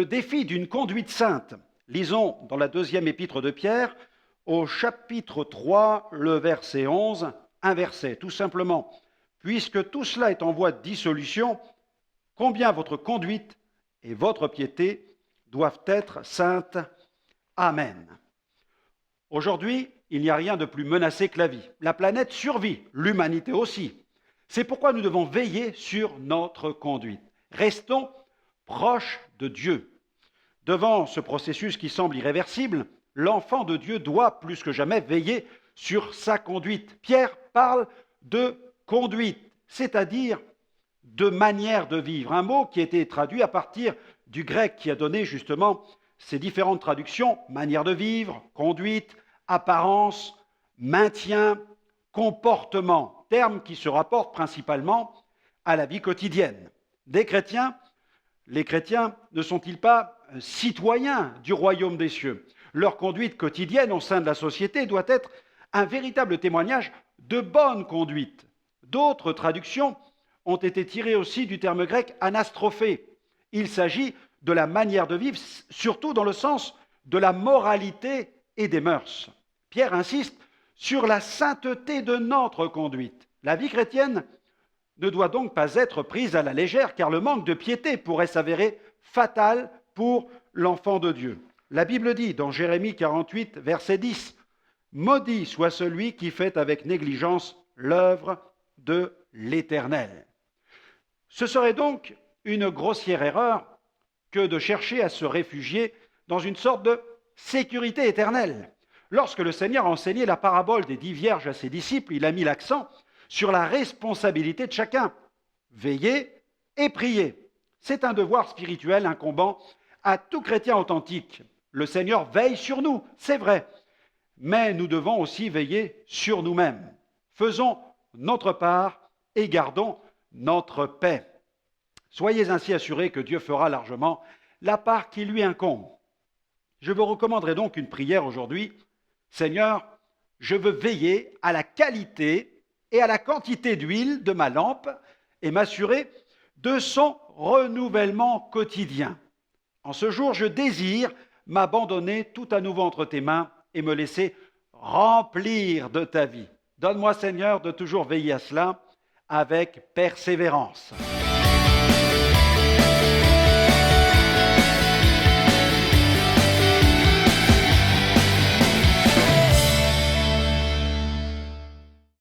défi d'une conduite sainte. Lisons dans la deuxième épître de Pierre, au chapitre 3, le verset 11, un verset, tout simplement. Puisque tout cela est en voie de dissolution, combien votre conduite et votre piété doivent être saintes. Amen. Aujourd'hui, il n'y a rien de plus menacé que la vie. La planète survit, l'humanité aussi. C'est pourquoi nous devons veiller sur notre conduite. Restons proches de Dieu. Devant ce processus qui semble irréversible, l'enfant de Dieu doit plus que jamais veiller sur sa conduite. Pierre parle de conduite, c'est-à-dire de manière de vivre. Un mot qui a été traduit à partir du grec qui a donné justement ces différentes traductions, manière de vivre, conduite, apparence, maintien, comportement, termes qui se rapportent principalement à la vie quotidienne. Les chrétiens ne sont-ils pas citoyens du royaume des cieux? Leur conduite quotidienne au sein de la société doit être un véritable témoignage de bonne conduite. D'autres traductions ont été tirées aussi du terme grec anastophé. Il s'agit de la manière de vivre, surtout dans le sens de la moralité et des mœurs. Pierre insiste sur la sainteté de notre conduite. La vie chrétienne ne doit donc pas être prise à la légère, car le manque de piété pourrait s'avérer fatal pour l'enfant de Dieu. La Bible dit dans Jérémie 48, verset 10, « Maudit soit celui qui fait avec négligence l'œuvre de l'Éternel. » Ce serait donc une grossière erreur que de chercher à se réfugier dans une sorte de sécurité éternelle. Lorsque le Seigneur a enseigné la parabole des 10 vierges à ses disciples, il a mis l'accent sur la responsabilité de chacun. Veiller et prier. C'est un devoir spirituel incombant à tout chrétien authentique. Le Seigneur veille sur nous, c'est vrai, mais nous devons aussi veiller sur nous-mêmes. Faisons notre part et gardons notre paix. Soyez ainsi assurés que Dieu fera largement la part qui lui incombe. Je vous recommanderai donc une prière aujourd'hui. Seigneur, je veux veiller à la qualité et à la quantité d'huile de ma lampe et m'assurer de son renouvellement quotidien. En ce jour, je désire m'abandonner tout à nouveau entre tes mains et me laisser remplir de ta vie. Donne-moi, Seigneur, de toujours veiller à cela avec persévérance.